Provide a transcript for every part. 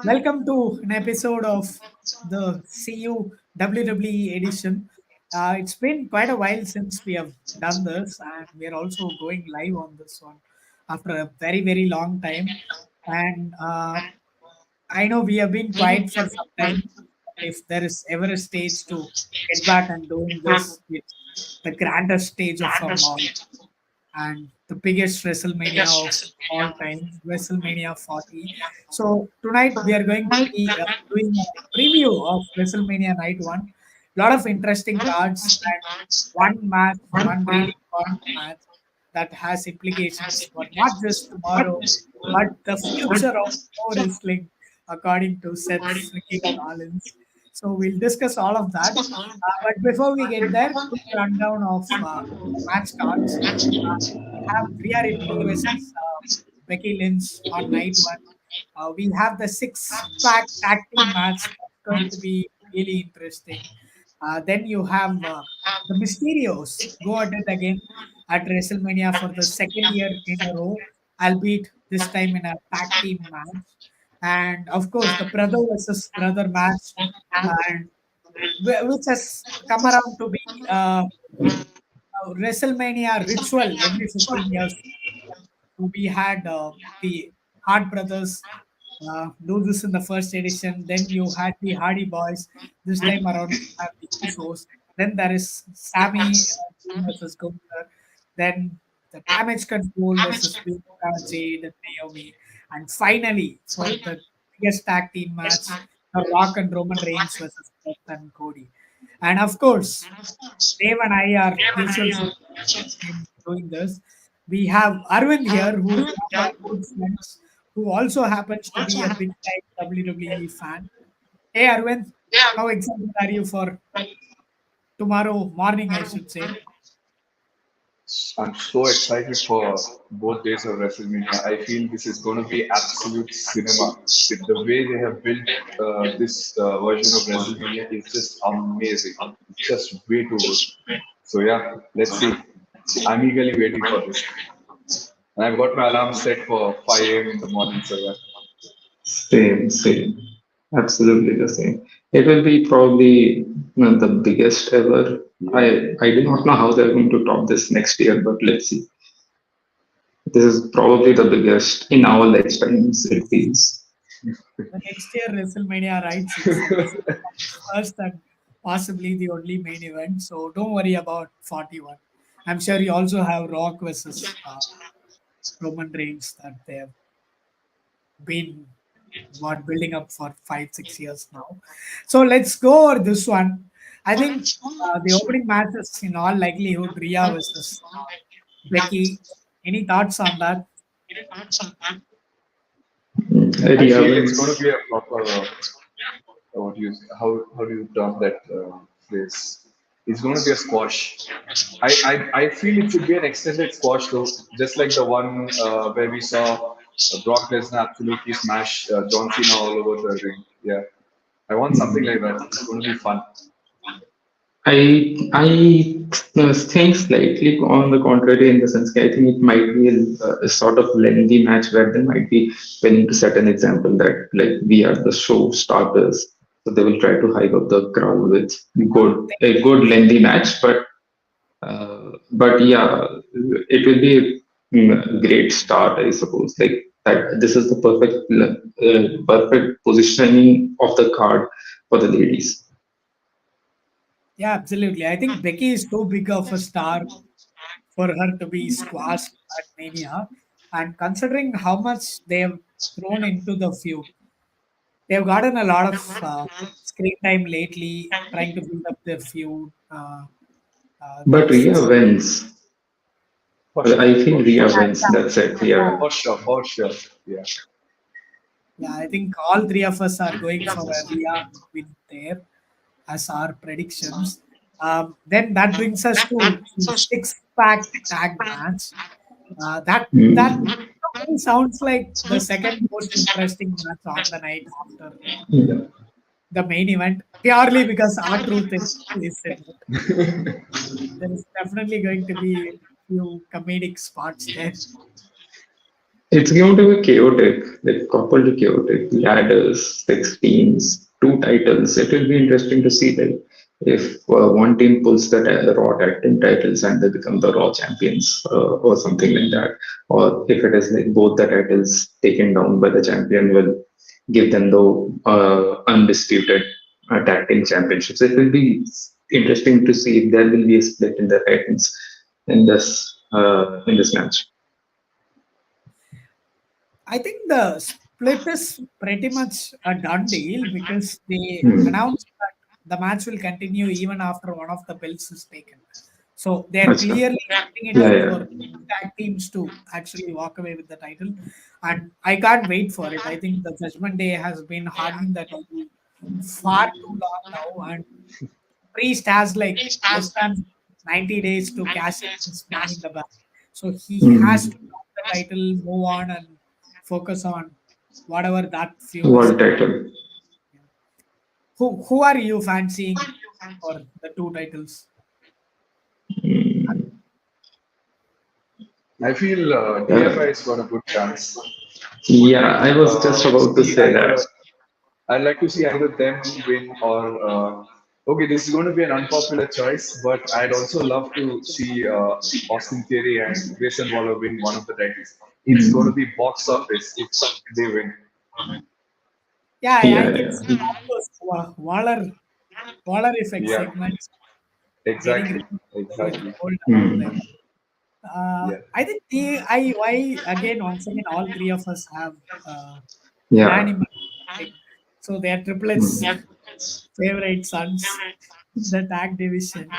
Welcome to an episode of the CU WWE edition. It's been quite a while since we have done this, and we are also going live on this one after a very, very long time. And I know we have been quiet for some time. If there is ever a stage to get back and doing this, it's the grandest stage of them all and the biggest WrestleMania of all time, WrestleMania 40. So tonight we are going to be doing a preview of WrestleMania Night 1. Lot of interesting cards and one match, one really important match that has implications for not just tomorrow, but the future of pro wrestling, according to Seth freaking Rollins. So we'll discuss all of that. But before we get there, quick rundown of match cards. We have Rhea Ripley versus Becky Lynch on night one. We have the six-pack tag team match that's going to be really interesting. Then you have the Mysterios go at it again at WrestleMania for the second year in a row, albeit this time in a tag team match. And of course, the brother versus brother match, and which has come around to be WrestleMania ritual every 15 years. So we had the Hart brothers do this in the first edition. Then you had the Hardy Boys. This time around, you have the Usos. Then there is Sammy versus Gunther. Then the Damage Control versus Bianca, Jade, and Naomi. And finally, for the biggest tag team match, The Rock and Roman Reigns versus Seth and Cody. And of course, Dave and I are usual in doing this. We have Arvind here, who is one of our good friends, who also happens to be a big time WWE fan. Hey Arvind, how excited are you for tomorrow morning, I should say? I'm so excited for both days of WrestleMania. I feel this is going to be absolute cinema. With the way they have built this version of WrestleMania is just amazing. It's just way too good. So yeah, let's see. I'm eagerly waiting for this. And I've got my alarm set for 5 a.m. in the morning. So yeah. Same. Absolutely the same. It will be probably the biggest ever. I do not know how they're going to top this next year, but let's see. This is probably the biggest in our lifetimes, it feels. The next year WrestleMania, right? It's first and possibly the only main event. So don't worry about 41. I'm sure you also have Rock versus Roman Reigns that they have been building up for 5 6 years now. So let's go over this one. I think the opening matches in all likelihood Rhea versus Becky. Any thoughts on that? I Rhea feel it's wins. going to be a proper, how do you term that phrase? It's going to be a squash. I feel it should be an extended squash though, just like the one where we saw Brock Lesnar absolutely smash John Cena all over the ring. Yeah, I want something like that. It's going to be fun. I think slightly on the contrary in the sense I think it might be a sort of lengthy match where they might be willing to set an example that like we are the show starters, so they will try to hype up the crowd with a good lengthy match. But yeah, it will be a great start, I suppose. Like that, this is the perfect positioning of the card for the ladies. Yeah, absolutely. I think Becky is too big of a star for her to be squashed at Mania. And considering how much they have thrown into the feud, they've gotten a lot of screen time lately, trying to build up their feud. But Rhea That's wins. For I sure, feel for Rhea sure, wins. That's it. Yeah. for sure. Yeah. yeah. I think all three of us are going for a Rhea win there as our predictions. Then that brings us to the six-pack tag match. That Mm. sounds like the second most interesting match on the night after Yeah. the main event, purely because our truth is in it. There is definitely going to be a few comedic spots there. It's going to be chaotic, like properly chaotic. Ladders, six teams, two titles. It will be interesting to see like if one team pulls the Raw tag team titles and they become the Raw champions or something like that, or if it is like both the titles taken down by the champion will give them the undisputed tag team championships. It will be interesting to see if there will be a split in the titles in this match. I think the split is pretty much a done deal because they Hmm. announced that the match will continue even after one of the belts is taken. So they're Achha. clearly setting it Yeah, up yeah. for tag teams to actually walk away with the title. And I can't wait for it. I think the Judgment Day has been hogging the title far too long now. And Priest has like less than 90 days to cash in his money in the bank. So he has Hmm. to drop the title, move on, and focus on whatever that feud is World about. title. Yeah. Who are you fancying for the two titles? Hmm. I feel DFI Uh, has got a good chance. Would yeah, like I was just to about to see say that. either. I'd like to see either them win or. Okay, this is going to be an unpopular choice, but I'd also love to see Austin Theory and Grayson Waller win one of the titles. It's going to Hmm. be box office if they win. Yeah, I Yeah, can yeah. see all those Waller effect Yeah, segments getting exactly, repeated with exactly. gold around them. Hmm. Yeah, I think why again once again all three of us have Yeah. unanimous pick. So they are triplets Hmm. favorite sons in the tag division.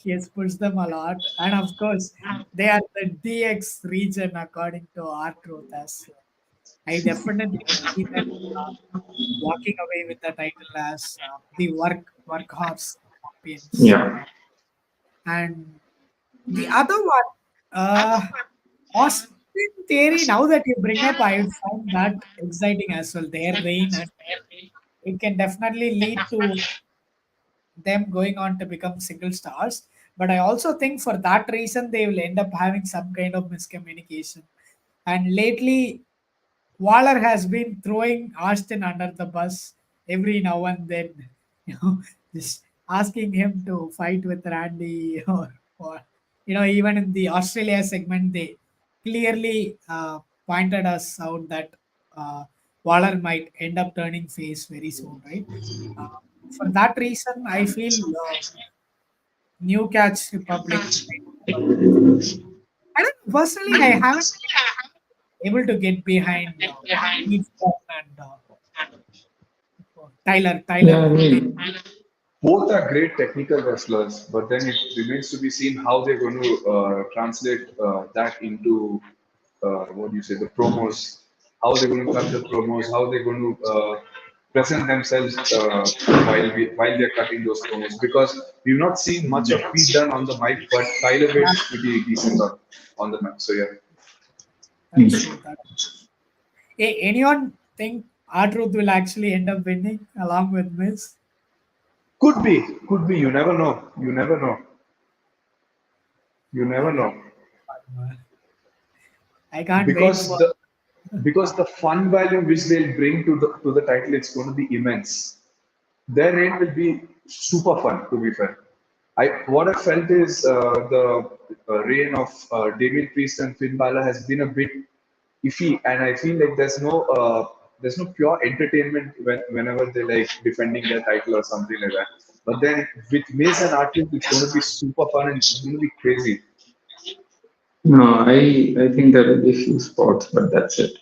He has pushed them a lot, and of course they are the DX region according to our truth as well. I definitely see them walking away with the title as the workhorse champions. Yeah. And the other one, Austin Theory. Now that you bring up, I find that exciting as well. Their reign, and it can definitely lead to them going on to become single stars. But I also think for that reason they will end up having some kind of miscommunication. And lately, Waller has been throwing Austin under the bus every now and then, you know, just asking him to fight with Randy or even in the Australia segment, they clearly pointed us out that uh, Waller might end up turning face very soon, right? Uh, for that reason, I feel New Catch Republic. I don't personally, I haven't been able to get behind Keith and Tyler Yeah, I Bate. mean, both are great technical wrestlers, but then it remains to be seen how they're going to translate that into what do you say, the promos, how they're going to cut the promos, how they're going to present themselves while they're cutting those promos. Because we've not seen much of Pete Dunne on the mic, but Tyler Bate Yeah, is pretty decent on the mic. So yeah, that's true. Hey, anyone think R-Truth will actually end up winning along with Miz? could be. You never know. You never know. You never That will know. be fun. I can't wait Because for. the fun value which they'll bring to the title, it's going to be immense. Their reign will be super fun, to be fair. What I felt is the reign of Damien Priest and Finn Balor has been a bit iffy, and I feel like there's no pure entertainment whenever they like defending their title or something like that. But then with Miz and Artis, it's going to be super fun and it's going to be crazy. no, I think there will be a few spots, but that's it.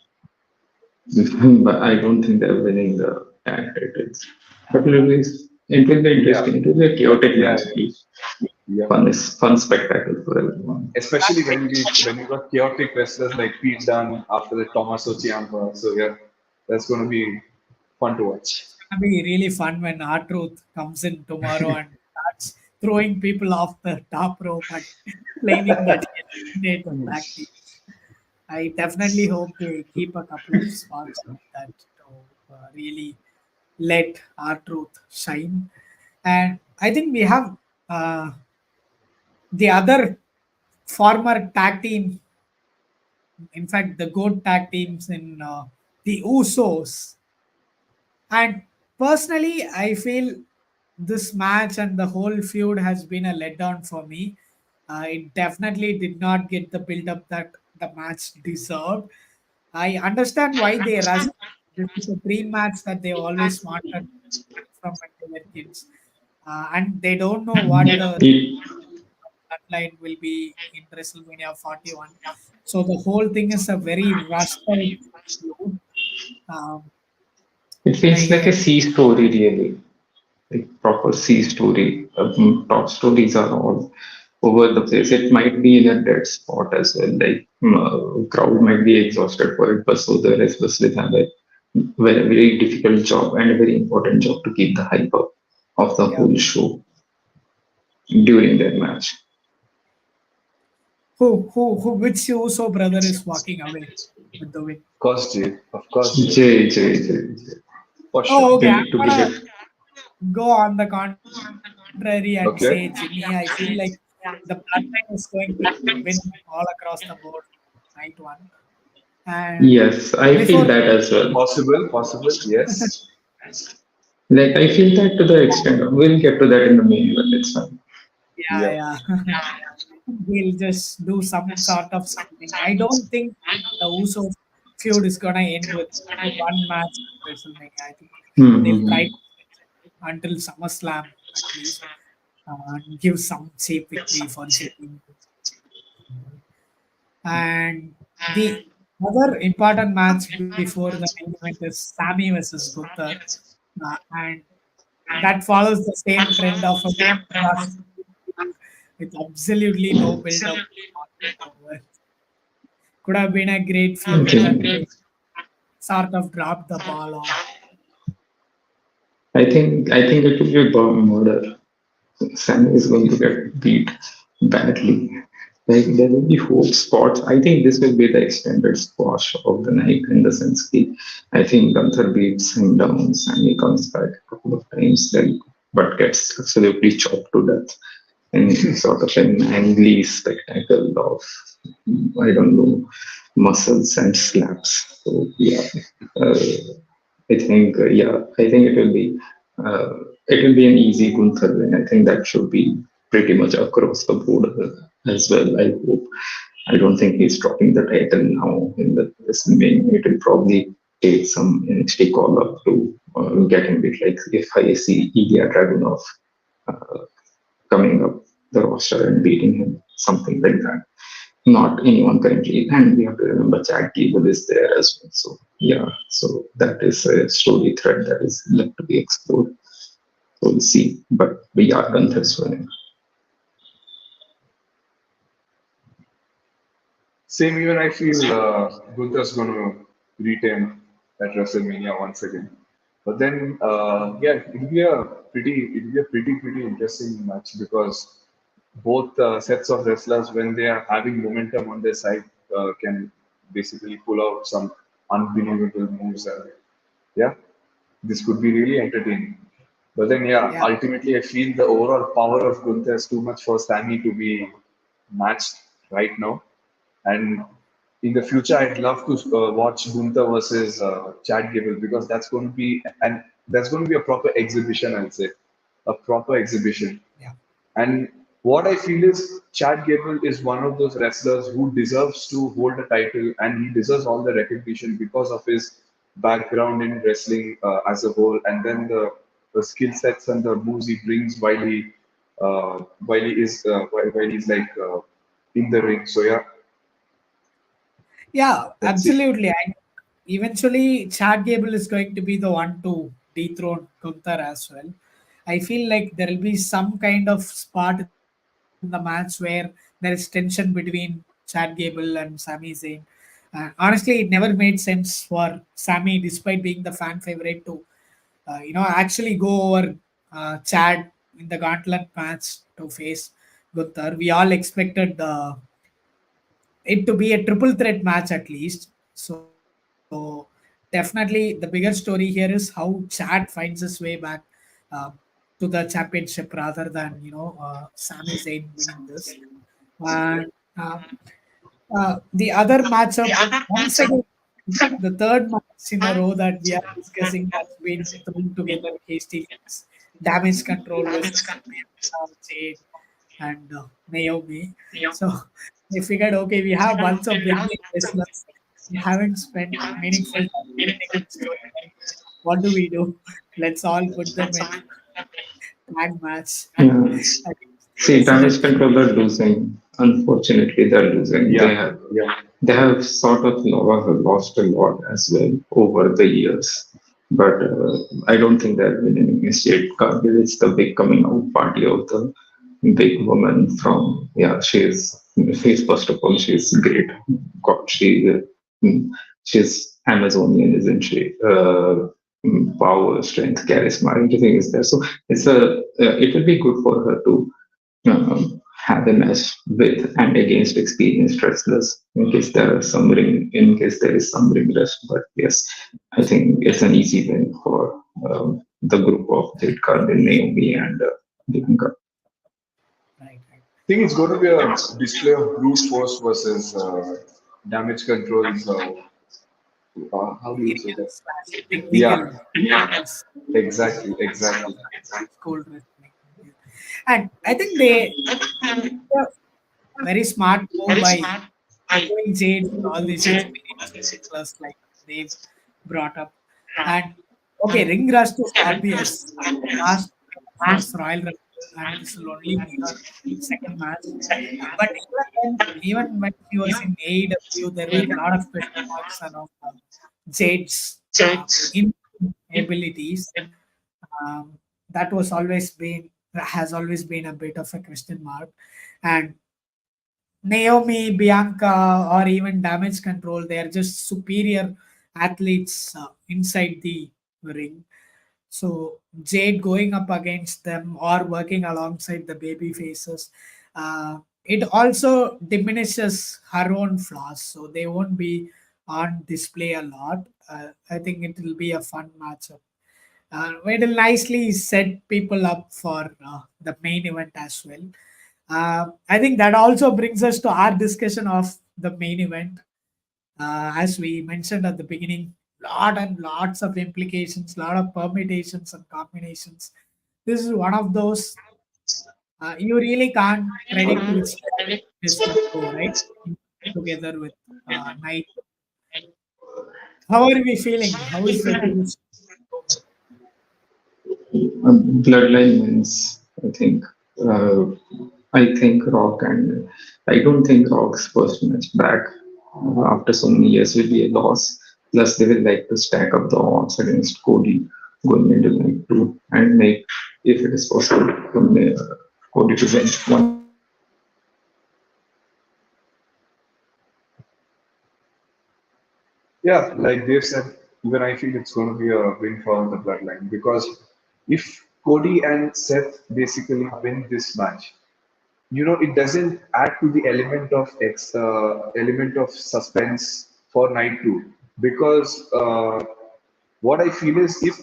But I don't think they're winning the tag titles. But it will be Yeah, interesting. It will be a chaotic yeah, match. At least. yeah. Fun spectacle for everyone. Especially when you got chaotic wrestlers like Pete Dunne after the Tommaso Ciampa. So yeah, that's going to be fun to watch. It's gonna be really fun when R-Truth comes in tomorrow and starts throwing people off the top rope and claiming that he eliminated the tag team. I definitely hope they keep a couple of spots like that to really let our truth shine. And I think we have uh, the other former tag team in fact, the GOAT tag teams in the Usos. And personally, I feel this match and the whole feud has been a letdown for me. It definitely did not get the build up that the match deserved. I understand why they rushed. This is a dream match that they always wanted from when they were kids. And they don't know what the line will be in WrestleMania 41. So the whole thing is a very rushed out feud. Um, It feels like a I C story, really, like proper C story. Top stories are all over the place. It might be in a dead spot as well. Like crowd might be exhausted for it, but so the wrestlers will have a very difficult job and a very important job to keep the hype up of the Yeah. whole show during that match. Which Uso brother is walking away with the win? Of course, Jay. Of course, Jay. J. For sure. Oh, okay. They I'm need to be gonna there. go on the contrary and say Jimmy. I Okay. feel like the bloodline is going to win all across the board night one. And Yes, I before, feel that as well. Possible, possible. Yes. Like I feel that to the extent of, we'll get to that in the main event. It's fine. yeah, Yep. yeah, we'll just do some sort of something. I don't think the Uso feud is gonna end with one match at WrestleMania. I think they'll try Hmm. to until SummerSlam at least and give some cheap victory for Jimmy. And the other important match before the main event is Sami versus Gunther. And that follows the same trend of a rush with absolutely no build up whatsoever. Could have been a great feud and Okay. they sort of dropped the ball on. I think it will be bomb murder. Sammy is going to get beat badly. Like there will be hope spots. I think this will be the extended squash of the night in the sense that I think Gunther beats him down, Sammy comes back a couple of times, then but gets absolutely chopped to death in sort of an angry spectacle of I don't know muscles and slaps. So yeah, uh, I think uh, it will be an easy Gunther win. I think that should be pretty much across the board as well. I hope. I don't think he's dropping the title now in the this main. It will probably take some NXT call up to get him beat. Like if I see Ilya Dragunov uh, coming up the roster and beating him, something like that. Not anyone currently, and we have to remember Chad Gable is there as well. So yeah, so that is a story thread that is left to be explored. So we'll see, but we are Gunther's winning. Same even I feel Gunther's going to retain at WrestleMania once again. But then, yeah, it'll be a pretty interesting match because both sets of wrestlers, when they are having momentum on their side, can basically pull out some unbelievable moves. Yeah, this could be really entertaining. But then, yeah, Yeah. ultimately, I feel the overall power of Gunther is too much for Sammy to be matched right now. And in the future, I'd love to watch Gunther versus Chad Gable because that's going to be a proper exhibition. I'd say a proper exhibition. Yeah. And what I feel is Chad Gable is one of those wrestlers who deserves to hold a title and he deserves all the recognition because of his background in wrestling as a whole and then the skill sets and the moves he brings while he's like in the ring. So yeah, Yeah, let's see. absolutely. Eventually, Chad Gable is going to be the one to dethrone Gunther as well. I feel like there will be some kind of spot in the match where there is tension between Chad Gable and Sami Zayn. Honestly, it never made sense for Sami, despite being the fan favorite, to actually go over Chad in the gauntlet match to face Gunther. We all expected it to be a triple threat match at least. So definitely the bigger story here is how Chad finds his way back uh, to the championship rather than Sami Zayn winning this. And uh, The other matchup, once again, the third match in a row that we are discussing has been thrown together hastily. It's Damage Control versus Jade and Naomi. So we figured, okay, we have bunch of big name wrestlers. We haven't spent meaningful time building up storyline. What do we do? Let's all put them in tag match, and Yeah. I think they See, damage decided. control are losing. Unfortunately, they're losing. Yeah, yeah. They have sort of lost a lot as well over the years. But I don't think they're winning against Jade Cargill. It's the big coming out party of the big woman from, yeah, she's first of all, she's great. God, mm, she's Amazonian, isn't she? Power, strength, charisma, everything is there. So it will be good for her to have a match with and against experienced wrestlers in case there is some ring rust. But yes, I think it's an easy win for the group of Jade Cargill, Naomi, and Bianca. Right, right. I think it's going to be a display of brute force versus damage controls. How do you say Material that? slash Yeah, technical yes, exactly, exactly. school wrestling. Yeah. And I think they a very smart move by doing Jade with all these experienced wrestlers like they've brought up. And okay, ring rust is obvious. Last match was Royal Rumble, and this will only be her second match. But even when she was in AEW, there were a lot of question marks around Jade's in abilities. That was always been has always been a bit of a question mark. And Naomi, Bianca, or even Damage Control, they are just superior athletes inside the ring. So Jade going up against them or working alongside the baby faces, it also diminishes her own flaws. So they won't be on display a lot. I think it will be a fun matchup. It will nicely set people up for the main event as well. I think that also brings us to our discussion of the main event. As we mentioned at the beginning, lot and lots of implications, lot of permutations and combinations. This is one of those you really can't predict which direction this would go, right? Together with Night. How are we feeling? How is the two? Bloodline wins, I think. Uh, I think Rock and I don't think Rock's first match back after so many years will be a loss. Plus, they will like to stack up the odds against Cody going into night two and make, if it is possible, from Cody to win one. Yeah, like Dave said, even I feel it's going to be a win for the bloodline because if Cody and Seth basically win this match, it doesn't add to the element of suspense for night two because what I feel is if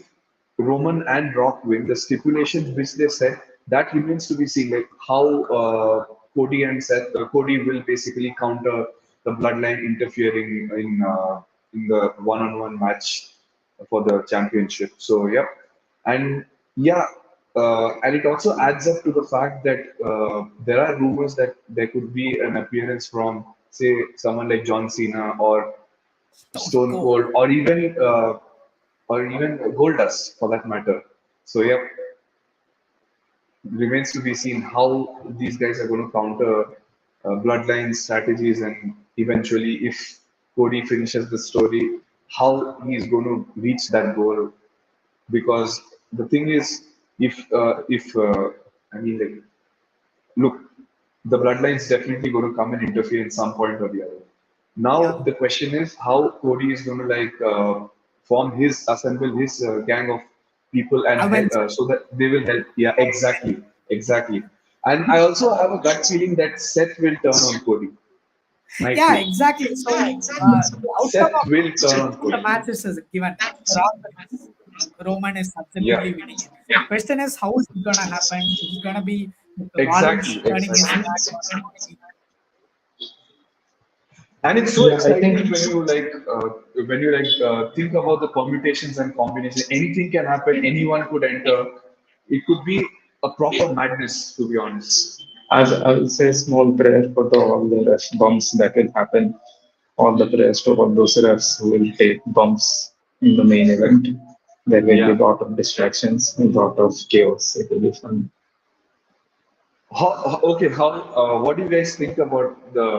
Roman and Rock win, the stipulations which they set, that remains to be seen. Like how Cody will basically counter the bloodline interfering in the one-on-one match for the championship. So yeah, and yeah, and it also adds up to the fact that there are rumors that there could be an appearance from, say, someone like John Cena or Stone Stone Cold. Cold, or even Goldust for that matter. So yeah, remains to be seen how these guys are going to counter Bloodline strategies, and eventually, if Cody finishes the story, how he's going to reach that goal. Because the thing is, if I mean, like, look, the bloodline is definitely going to come and interfere in some point or the other. Now Yeah. the question is how Cody is going to assemble his gang of people and Avengers. so that they will help. Yeah, exactly, exactly. And I also have a gut feeling that Seth will turn on Cody. Night Yeah, two. exactly. So the outcome Seth of will turn on the Cody. matches is given. Rock versus Roman is Yeah, absolutely winning it. Question is how is it gonna happen? Is it gonna be with Rollins exactly, turning his exactly. back on Cody? And it's so Yeah, I think. exciting when you think about the permutations and combinations. Anything can happen. Anyone could enter. It could be a proper madness, to be honest. I will say small prayer for all the ref bumps that will happen. All the prayers to all those refs who will take bumps in the main event. There will be Yeah. a lot of distractions, a lot of chaos. It will be fun. Okay, what do you guys think about the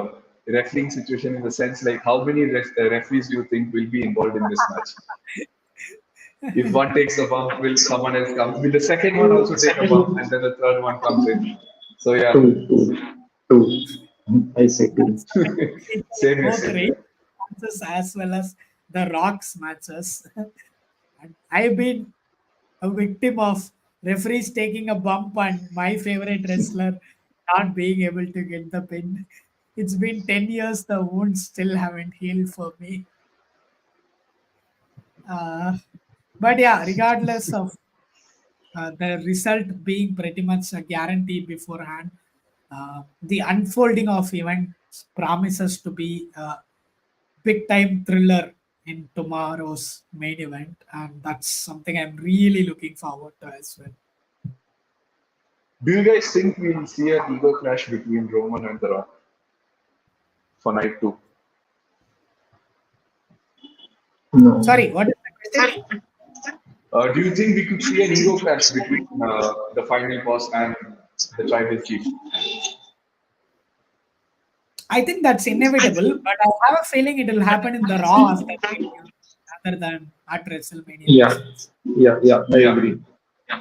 refereeing situation in the sense like how many referees do you think will be involved in this match? If one takes a bump, will someone else come? Will the second one also take a bump and then the third one comes in? So yeah, Two, two, two. I say two. That's definitely same here, both same race here. matches as well as the Rocks matches. And I've been a victim of referees taking a bump and my favorite wrestler not being able to get the pin. It's been 10 years, the wounds still haven't healed for me. Uh, but yeah, regardless of the result being pretty much a guarantee beforehand, the unfolding of events promises to be a big time thriller in tomorrow's main event, and that's something I'm really looking forward to as well. Do you guys think we'll see an ego clash between Roman and The Rock for night two? No. Sorry, what is the question? Do you think we could see an ego clash between the final boss and the tribal chief? I think that's inevitable, but I have a feeling it will happen in the Raw after rather than at WrestleMania Yeah, itself. yeah, I Yeah, agree.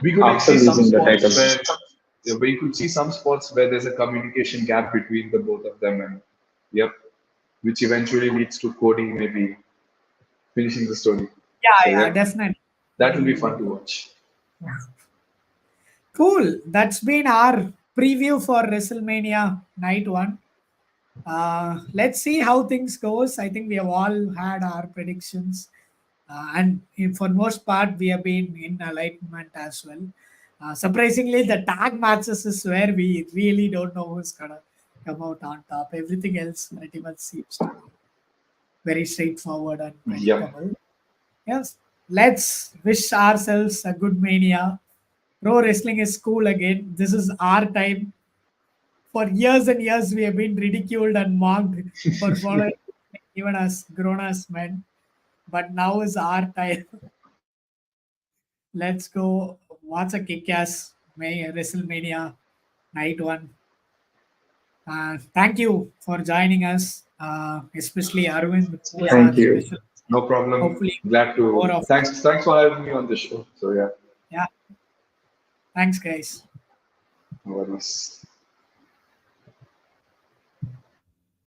we could like After see some losing the spots title. where yeah, where you could see some spots where there's a communication gap between the both of them, and yep, which eventually leads to Cody maybe finishing the story. So Yeah, yeah, definitely. that will be Definitely. fun to watch. Cool. That's been our preview for WrestleMania Night One. Let's see how things goes. I think we have all had our predictions, for most part, we have been in alignment as well. Surprisingly, the tag matches is where we really don't know who's gonna come out on top. Everything else pretty much seems to be very straightforward and Yep. predictable. Yes, let's wish ourselves a good mania. Pro wrestling is cool again. This is our time. For years and years, we have been ridiculed and mocked for following even as grown as men. But now is our time. Let's go watch a kick-ass WrestleMania Night One. Thank you for joining us, especially Arvind, who is our Thank you. special. No problem. Hopefully, Glad more to. of Thanks for having me on the show. So yeah, yeah. Thanks, guys. no worries.